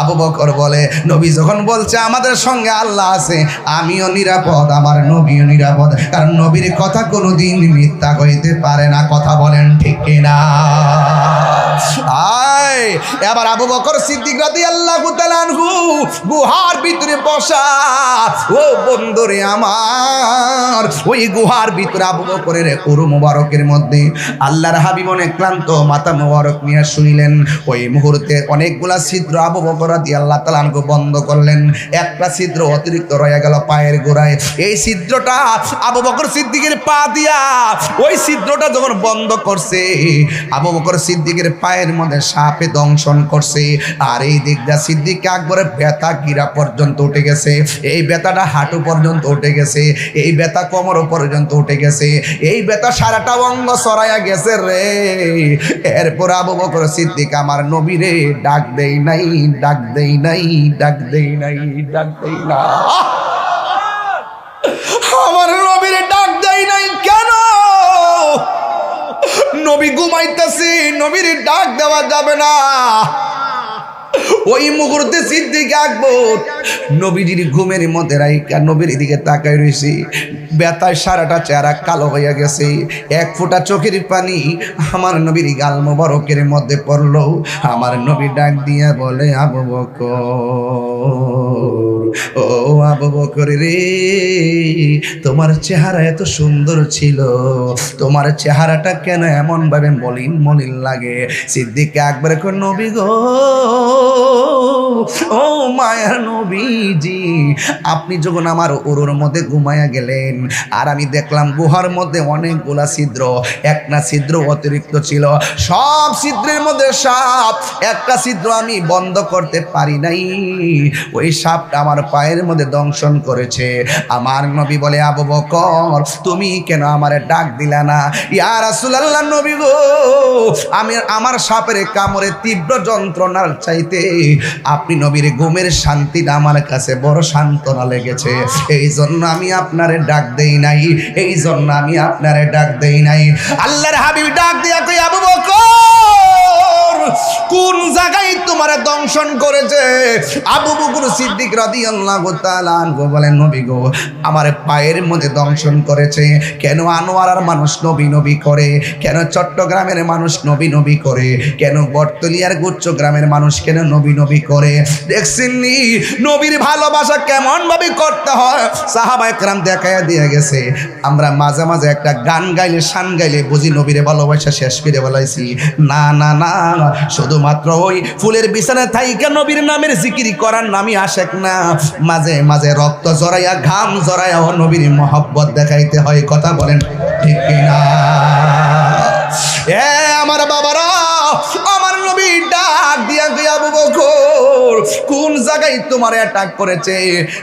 আবু বকর বলে নবী যখন বলছে আমাদের সঙ্গে আল্লাহ আছে, আমিও নিরাপদ, আমার নবীও নিরাপদ, কারণ নবীর কথা কোনোদিন মিথ্যা হইতে পারে না। কথা বলেন ঠিক কিনা? এবার আবু বকর সিদ্দিক রাদিয়াল্লাহু তাআলা আনহু গুহার ভিতরে বসা, ও বন্ধুরে আমার, ওই গুহার ভিতরে আবু বকরের উরু মুবারকের মধ্যে আল্লাহর হাবিব অনেক ক্লান্ত, মাথা মুবারক নিয়ে শুইলেন। ওই মুহূর্তে অনেকগুলা ছিদ্র আবু বকর রাদিয়াল্লাহু তাআলা আনহু বন্ধ করলেন, একটা ছিদ্র অতিরিক্ত রয়ে গেল পায়ের গোড়ায়। এই ছিদ্রটা আবু বকর সিদ্দিকের পা দিয়া, ওই ছিদ্রটা যখন বন্ধ করছে, আবু বকর সিদ্দিকের পায়ের মধ্যে সাপে দংশন করছে। আর এই দিকটা সিদ্দিক আকবরের ব্যথা গিরা পর্যন্ত উঠে গেছে, এই ব্যথাটা হাঁটু পর্যন্ত উঠে গেছে, এই ব্যথা কোমর পর্যন্ত উঠে গেছে, এই ব্যথা সারাটা অঙ্গ ছড়াইয়া গেছে রে। এরপর আবু বকর সিদ্দিক আমার নবীরে ডাক দেই নাই, ডাক দেই নাই, ডাক দেই নাই, ডাক দেই না, আমার নবীরে ডাক দেই নাই। কেন? নবী ঘুমাইতেছে, নবীর ডাক দেওয়া যাবে না। ওই মুহূর্তে সিদ্দিক আকবর নবীজির ঘুমের মধ্যে রাইকা নবীর দিকে তাকায় রয়েছে, ব্যথায় সারাটা চেহারা কালো হইয়া গেছে, এক ফোঁটা চোখের পানি আমার নবীর গাল মোবারকের মধ্যে পড়লো। আমার নবী ডাক দিয়া বলে আবু বকর, ও আবু বকর রে, তোমার চেহারা এত সুন্দর ছিল, তোমার চেহারাটা কেন এমন ভাবে মলিন মলিন লাগে? সিদ্দিক আকবর কো নবী গো, ও মায়ার নবীজি, আপনি যখন আমার উরুর মধ্যে ঘুমায়া গেলেন, আর আমি দেখলাম গুহার মধ্যে অনেকগুলা ছিদ্র, একটা ছিদ্র অতিরিক্ত ছিল, সব ছিদ্রের মধ্যে সাপ, একটা ছিদ্র আমি বন্ধ করতে পারি নাই, ওই সাপটা আমার পায়ের মধ্যে দংশন করেছে। আমার নবী বলে আবু বকর তুমি কেন আমারে ডাক দিলা না? ইয়া রাসূলুল্লাহ নবী গো, আমি আমার সাপের কামড়ে তীব্র যন্ত্রণার চাইতে আপনি নবীর ঘুমের শান্তিটা আমার কাছে বড় সান্ত্বনা লেগেছে, এই জন্য আমি আপনারে ডাক দেই নাই, এই জন্য আমি আপনারে ডাক দেই নাই। আল্লাহর হাবিব ডাক দিয়া কই আবু বকর কোন জায়গায় তোমার দংশন করেছে? আবু বকর সিদ্দিক রাদিয়াল্লাহু তাআলা আনহু বলেন নবী গো, আমার পায়ের মধ্যে দংশন করেছে। কেন আনোয়ারার মানুষ নবী নবী করে? কেন চট্টগ্রামের মানুষ নবী নবী করে? কেন বটতলিয়ার গুচ্ছ গ্রামের মানুষ কেন নবী নবী করে? দেখছেননি নবীর ভালোবাসা কেমন ভাবে করতে হয়? সাহাবায়ে কেরাম দেখায়া দিয়ে গেছে। আমরা মাঝে মাঝে একটা গান গাইলে শান গাইলে বুঝি নবীরে ভালোবাসা শেষ করে বলাইছি। না না না, শুধুমাত্র ওই ফুলের বিছানায় থাইকা নবীর নামের জিকির করার নামই আশেক না, মাঝে মাঝে রক্ত জড়াইয়া ঘাম জড়াইয়া নবীর মহব্বত দেখাইতে হয়। কথা বলেন ঠিক কিনা? এ আমার বাবারা, আমার নবী ডাক দিয়া গিয়া আবু বকর কোন জায়গায় তোমার অ্যাটাক করেছে?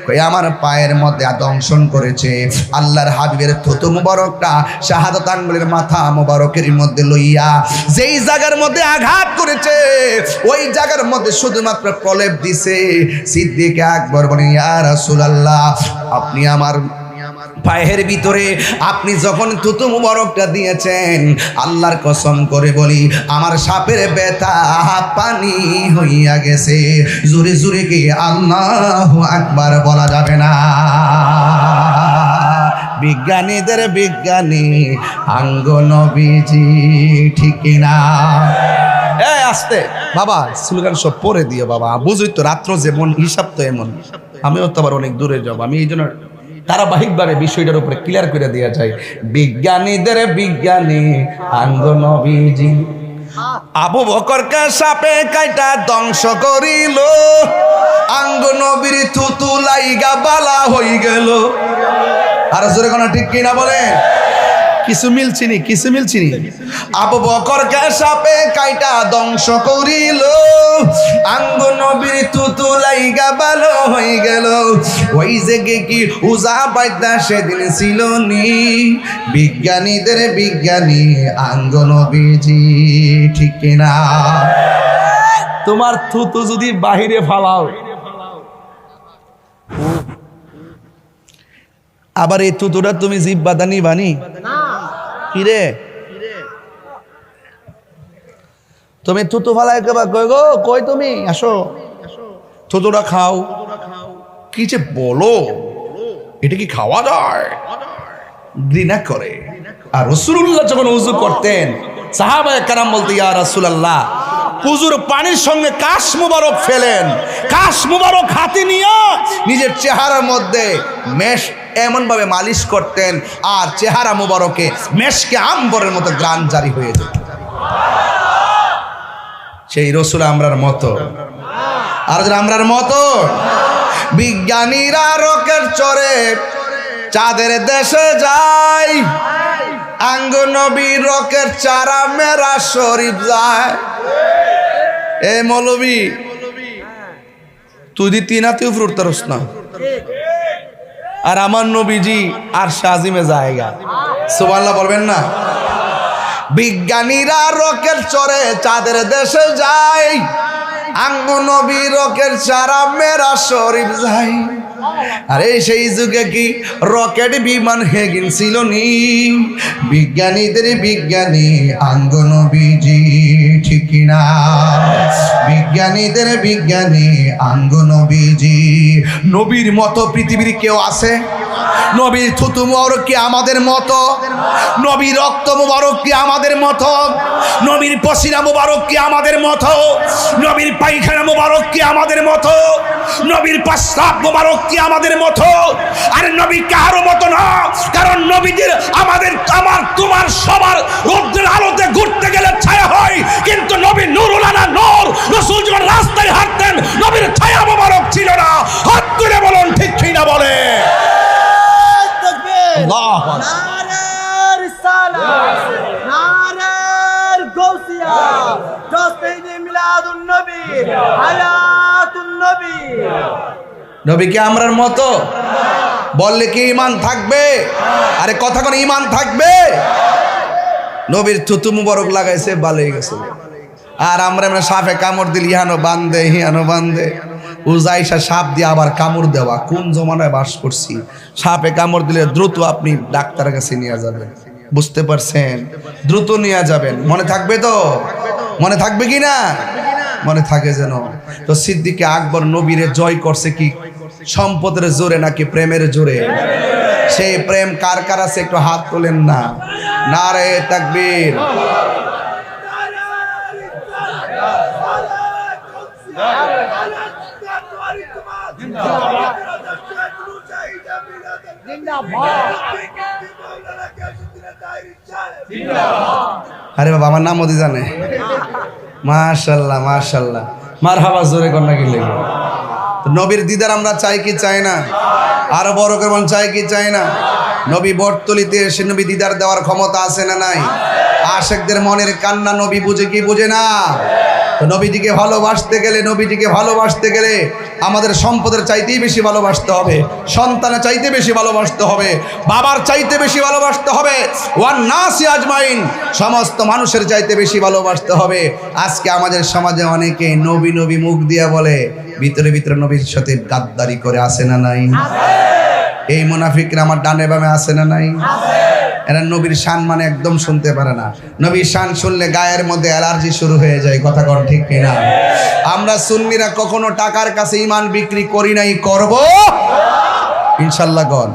কই আমার পায়ের মধ্যে দংশন করেছে। আল্লাহর হাবিবের থুতু মুবারকটা শাহাদাত আঙ্গুলের মাথা মুবারকের মধ্যে লইয়া যেই জায়গার মধ্যে আঘাত করেছে, ওই জায়গার মধ্যে শুধুমাত্র প্রলেপ দিছে। সিদ্দিক আকবর বলেন ইয়া রাসূলুল্লাহ, আপনি আমার পায়ের ভিতরে আপনি যখন থুতু মুবারকটা দিয়েছেন, আল্লাহর কসম করে বলি আমার সাপের ব্যথা পানি হইয়া গেছে। জোরে জোরে কি আল্লাহু আকবার বলা যাবে না? বিজ্ঞানীদের বিজ্ঞানী আঙ্গ নবীজি, ঠিক না? এই আস্তে বাবা, স্লোগান সব পরে দিও বাবা, বুঝই তো রাত্র যেমন হিসাব তো এমন। আমিও তো আবার অনেক দূরে যাব, আমি এই জন্য ধারাবাহিকভাবে বিষয়টার উপরে ক্লিয়ার করে দেওয়া যায়। বিজ্ঞানীদের বিজ্ঞানী আঙ্গ নবীজি, আবু বকরকে সাপে কাইটা ধ্বংস করিল, আঙ্গ নবীর থুতু লাইগা বালা হই গেল। আর জোরে কোন ঠিক কিনা বলে? কিছু মিলছিনি, কিছু মিলছিনি। আবু বকরকে সাপে কাইটা ধ্বংস করিল, আঙ্গ নবীর থুতু লাইগা বালা হই গেল। ওই যে কি উজা বাইদা সেদিন ছিল নি, বিজ্ঞানীদের বিজ্ঞানী আঙ্গ নবীজি, ঠিক কিনা? তোমার থুতু যদি বাহিরে ফালাও, আবার এই থুতুটা তুমি জিব্বাদা নিবানি? কিরে তুমি থুতু ফালাই কেবা কই গো, কই তুমি আসো, থুতুটা খাও। কি যে বলো, এটা কি খাওয়া যায়? ঘৃণা করে। আর রাসূলুল্লাহ যখন ওযু করতেন, সাহাবায়ে কেরাম বলতে, ইয়া রাসূলুল্লাহ, হুজুর পানির সঙ্গে কাশ মুবারক ফেলেন, কাশ মুবারক হাতে নিয়ে নিজের চেহারার মধ্যে মেশ এমন ভাবে মালিশ করতেন, আর চেহারা মুবারকে মেশকে আম্বরের মতো গ্রান জারি হয়ে যেত। সেই রাসূল আমরার মতো, আর আমরার মতো। বিজ্ঞানীরা রকেট চড়ে চাঁদের দেশে যায়, আঙ্গ নবী রকেট চারা মেরা শরীফ যায়। এ মৌলবী, তুই দি তিন হাতে উপর উঠতারস না, আর আমার নবীজি আর শাজিমে জায়গা। সুবহানাল্লাহ বলবেন না? বিজ্ঞানীরা রকেট চড়ে চাঁদের দেশে যায়, আঙ্গ নবী রকেট চারা মেরা শরীফ যায়। আরে সেই যুগে কি রকেট বিমান হেগিন ছিল নি, বিজ্ঞানীদের বিজ্ঞানী আঙ্গ নবীজি, ঠিক না? বিজ্ঞানীদের বিজ্ঞানী আঙ্গ নবীজি। নবীর মতো পৃথিবীর কেউ আছে? নবীর থুতু মুবারক কি আমাদের মতো? নবীর রক্ত মুবারক কি আমাদের মতো? নবীর পসিনা মুবারক কি আমাদের মতো? নবীর পায়খানা মুবারক কি আমাদের মতো? নবীর প্রস্রাব মুবারক কি আমাদের মতো? আর নবী কারো মতো না, কারণ নবীদের আমাদের, আমার, তোমার সবার রৌদ্রের আলোতে ঘুরতে গেলে ছায়া হয়, কিন্তু নবী নূরুল আলা নূর। রাসূল যখন রাস্তায় হাঁটতেন, নবীর ছায়া মুবারক ছিল না। হাত তুলে বলুন ঠিক কি না বলে? আল্লাহু আকবার। নারে রিসালাত, নারে গাউসিয়া, তাসবিহ মিলাদুন নবী, হায়াতুন নবী। নবী কি আমরার মতো? বললে কি ঈমান থাকবে? আরে কথা কোন ঈমান থাকবে? নবীর থুতু মুবারক লাগাইছে, ভালোই গেছে। আর আমরা সাপে কামড় দিল, ইহানো বান্ধে, হিয়ানো বান্ধে, উজাইসা সাপ দিয়ে আবার কামড় দেওয়া। কোন জমানায় বাস করছি? সাপে কামড় দিলে দ্রুত আপনি ডাক্তারের কাছে নিয়ে যাবেন, বুঝতে পারছেন? দ্রুত নিয়ে যাবেন। মনে থাকবে তো? মনে থাকবে কি না? মনে থাকে যেন। তো সিদ্দিকে আকবর নবীরে জয় করছে কি সম্পদের জোরে নাকি প্রেমের জোরে? সেই প্রেম কার কার আছে একটু হাত তোলেন না। নারে তাকবীর। আরে বাবা, আমার নাম মোদি জানে। মাশাআল্লাহ মাশাআল্লাহ, মারহাবা, জোরে কন্যা কি লেগে। নবীর দিদার আমরা চাই কি চাই না? আরো বড় করে চাই কি চাই না? নবী বটতলিতে এসে নবী দিদার দেওয়ার ক্ষমতা আছে না নাই? আশেকদের মনের কান্না নবী বুঝে কি বুঝে না? তো নবীজিকে ভালোবাসতে গেলে, নবীজিকে ভালোবাসতে গেলে আমাদের সম্পদের চাইতেই বেশি ভালোবাসতে হবে, সন্তানের চাইতে বেশি ভালোবাসতে হবে, বাবার চাইতে বেশি ভালোবাসতে হবে, ওয়ান নাসি আজমাইন, সমস্ত মানুষের চাইতে বেশি ভালোবাসতে হবে। আজকে আমাদের সমাজে অনেকে নবী নবী মুখ দিয়া বলে, ভিতরে ভিতরে নবীর সাথে গাদ্দারি করে, আসে না নাই? এই মুনাফিকরা আমার ডানে বামে আসে না নাই? এরা নবীর শান মানে একদম শুনতে পারে না। নবীর শান শুনলে গায়ের মধ্যে অ্যালার্জি শুরু হয়ে যায়। কথা কোন ঠিক কিনা? আমরা সুন্নিরা কখনো টাকার কাছে ঈমান বিক্রি করি নাই, করব ইনশাআল্লাহ। গণ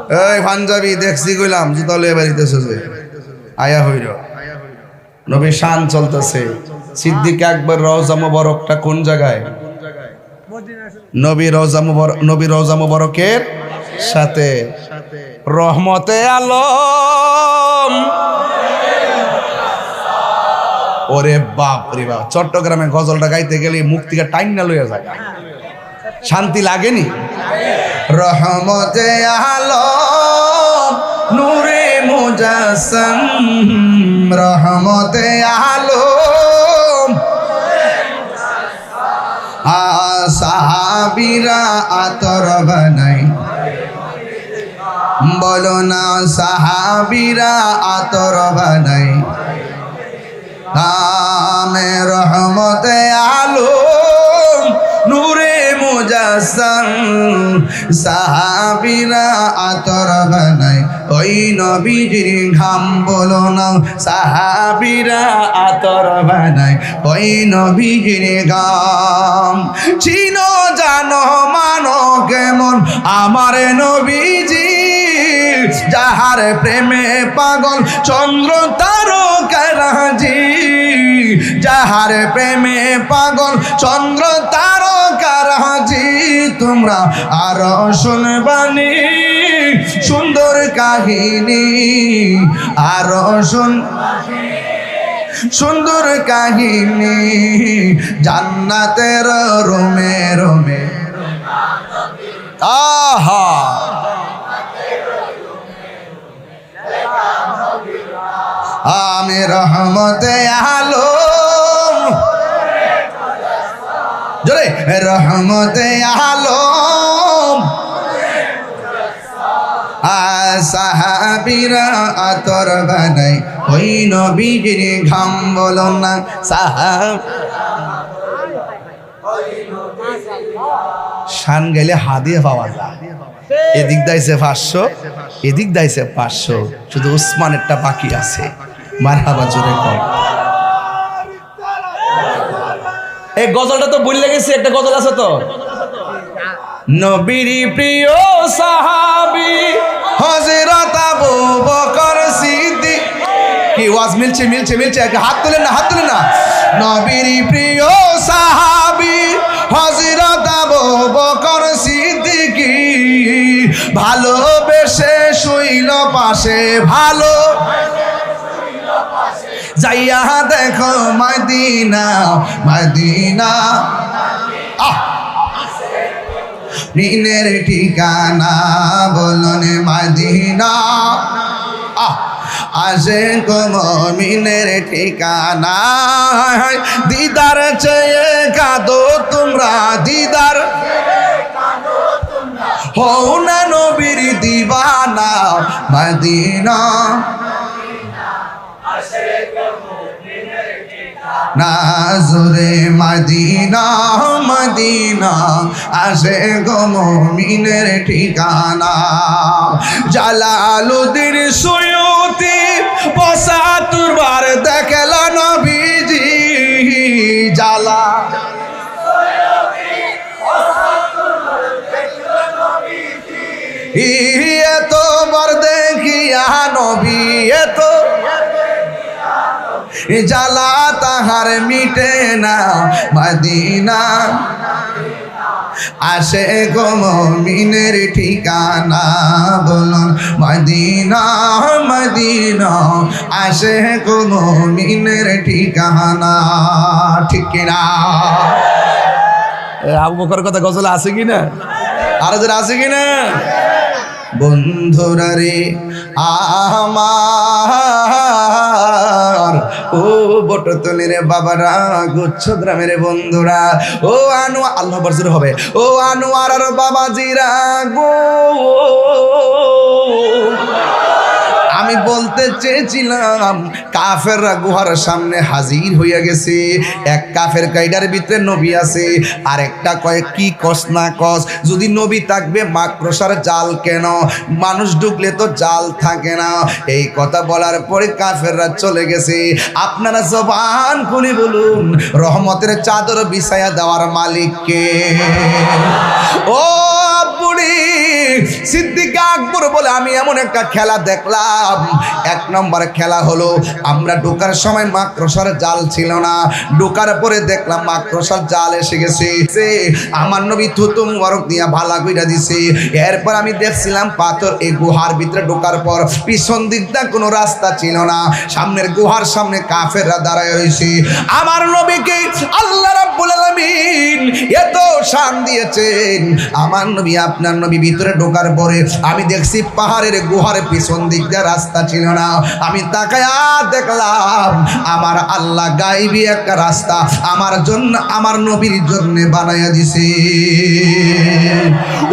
এই পাঞ্জাবি দেখছি কইলাম জুতা লয়ে বাড়িতেছে যে আয়া হইল নবী শান চলতেছে সিদ্দিক আকবর রওজা মুবারকটা কোন জায়গায় নবী রওজা মুবারকের সাথে রহমতে আলম ওরে বাপ রে বাপ চট্টগ্রামে গজলটা গাইতে গেলে মুখ থেকে টাইম না লইয়া যায় শান্তি লাগেনি রহমতে আলম নূরে মুজাসসাম রহমতে আলম সাহাবীরা আতর বানাই বলো না সাহাবীরা আতর বানাই নামে রহমতে আলম নূরে মুজাসসাম সাহাবীরা আতর বানাই ওই নবীজির ঘাম বলো না সাহাবীরা আতর বানাই ওই নবীজির ঘাম চিনো জানো মানো কেমন আমার নবীজি যাহার প্রেমে পাগল চন্দ্র তারকারাজি যাহার প্রেমে পাগল চন্দ্র তারকারাজি তোমরা আরো শুনবানি সুন্দর কাহিনী আরো সুন্দর কাহিনী জান্নাতের রোমে রোমে আহা আমি রহমতে আলম জোরে রহমতে আলম সাহাবীরা আতর বানাই ওই নবীজির ঘাম বলো না শান গেলে হাদিয়ে পাওয়া যায় এদিক দাইছে 500 এদিক দাইছে 500 শুধু উসমানেরটা বাকি আছে মারহাবা জোরে কর এই গজলটা তো ভুলে গেছি একটা গজল আছে তো নবীর প্রিয় সাহাবী হযরত আবু বকর সিদ্দিক কি ওয়াজ মিলছে হাত তুলেন না নবীর প্রিয় সাহাবী হযরত আবু বকর সিদ্দিক ভালোবেসে শুইল পাশে ভালো যাইয়া দেখো মদিনা মিনের ঠিকানা বলুন মদিনা আসে মুমিনের ঠিকানা দিদার চেয়ে কাঁদো তোমরা দিদার হও না নবীর দিবানা মদিনা নাজরে মদিনা আসে গো মুমিনের ঠিকানা জালালুদ্দিন সুয়ুতি ৭৫ বার দেখলা নবীজি জালা এত বার দেখিয়া নবী এত জালা তাহার মিটে না মদিনা আসে গো মুমিনের ঠিকানা বলুন মদিনা আসে গো মুমিনের ঠিকানা ঠিক কিনা আবু বকর কথা গজল আছে কিনা আর যারা আছে কিনা বন্ধুরা রে আমার ও বটতলের বাবারা গুচ্ছ গ্রামের বন্ধুরা ও আনোয়ার আল্লাহ বরজুর হবে ও আনোয়ার আর বাবাজিরা গো আমি বলতে চেয়েছিলাম কাফেররা গুহার সামনে হাজির হইয়া গেছে এক কাফের কাইডার ভিতরে নবী আছে আর একটা কয় কি কস না কস যদি নবী থাকবে মাকড়সার জাল কেন মানুষ ঢুকলে তো জাল থাকে না এই কথা বলার পরে কাফেররা চলে গেছে আপনারা জবান খুলে বলুন রহমতের চাদর বিছায়া দেওয়ার মালিক কে ও পড়ি সিদ্দিক আকবর বলে আমি এমন একটা খেলা দেখলাম। এক নম্বর খেলা হলো আমরা ঢোকার সময় মাকড়সার জাল ছিল না, ঢোকার পরে দেখলাম মাকড়সার জাল এসে গেছে। আমার নবী থুতু মুবারক দিয়া ভালা কইরা দিছে। এরপর আমি দেখছিলাম পাথর এই গুহার ভিতরে ঢোকার পর পিছন দিকটা কোনো রাস্তা ছিল না, সামনের গুহার সামনে কাফেররা দাঁড়ায় রয়েছে। আমার নবীকে আল্লাহ রাব্বুল আলামিন এত শান দিয়েছেন। আমার নবী আপনার নবী ভিতরে ঢোকার পরে আমি দেখছি পাহাড়ের গুহার পিছন দিক দিয়ে রাস্তা ছিল না। আমি তাকায়া দেখলাম আমার আল্লাহ গাইবী একটা রাস্তা আমার জন্য, আমার নবীর জন্য বানাইয়া দিছে।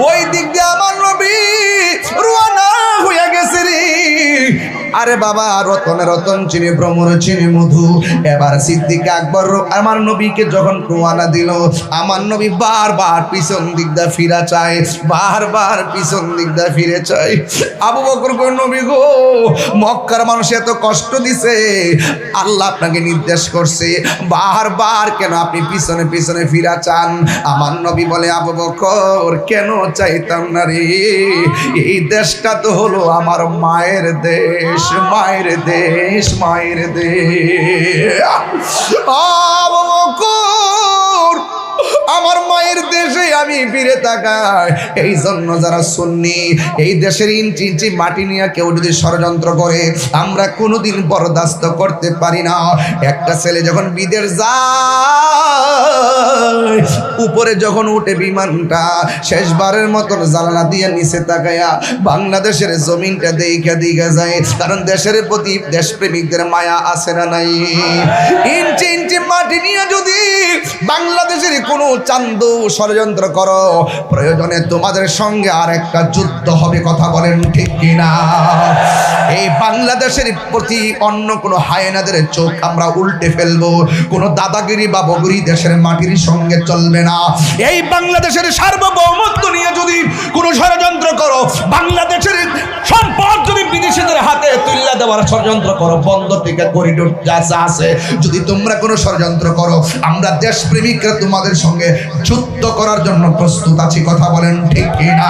ওই দিক দিয়ে আমার নবী রওনা হয়ে গেছে রে। আরে বাবা, রতনে রতন চিনি, ভ্রমর চিনি মধু। এবার সিদ্দিক আকবর আমার নবীকে যখন রওনা দিল, আমার নবী বারবার পিছন দিক দিয়ে ফিরা চায়, বারবার পিছন দিক দিয়ে ফিরে চায়। আবু বকর কই, নবী গো, মক্কার মানুষ এত কষ্ট দিছে, আল্লাহ আপনাকে নির্দেশ করছে, বারবার কেন আপনি পিছনে পিছনে ফিরা চান? আমার নবী বলে, আবু বকর কেন চাইতাম না রে, এই দেশটা তো হলো আমার মায়ের দেশ, মায়ের দেশ, মায়ের দেশ। আবু বকর, আমার মায়ের দেশে আমি ফিরে তাকাই। এই জন্য যারা সুন্নি, এই দেশের ইঞ্চি ইঞ্চি মাটি নিয়ে কেউ যদি ষড়যন্ত্র করে, আমরা কোনোদিন বরদাস্ত করতে পারি না। একটা ছেলে যখন বিদেশ যায়, উপরে যখন উঠে বিমানটা, শেষবারের মতন জানালা দিয়ে নিচে তাকায়া বাংলাদেশের জমিনটা দেখে দেখে যায়, কারণ দেশের প্রতি দেশপ্রেমিকদের মায়া আছে না নাই? ইঞ্চি ইঞ্চি মাটি নিয়ে যদি বাংলাদেশের কোনো চান্দু ষড়যন্ত্র করো, প্রয়োজনে তোমাদের সঙ্গে আর একটা যুদ্ধ হবে। কথা বলেন ঠিক কিনা? এই বাংলাদেশের প্রতি অন্য কোনো হায়নাদের চোখ আমরা উল্টে ফেলবো। কোনো দাদাগিরি বা বগুড়ি দেশের মাটির সঙ্গে চলবে না। এই বাংলাদেশের সার্বভৌমত্ব নিয়ে যদি কোনো ষড়যন্ত্র করো, বাংলাদেশের সম্পদ যদি বিদেশিদের হাতে তুলে দেওয়ার ষড়যন্ত্র করো, বন্ধ থেকে করিডোর যা আছে, যদি তোমরা কোনো ষড়যন্ত্র করো, আমরা দেশপ্রেমিকরা তোমাদের সঙ্গে যুদ্ধ করার জন্য প্রস্তুত আছি। কথা বলেন ঠিক কিনা?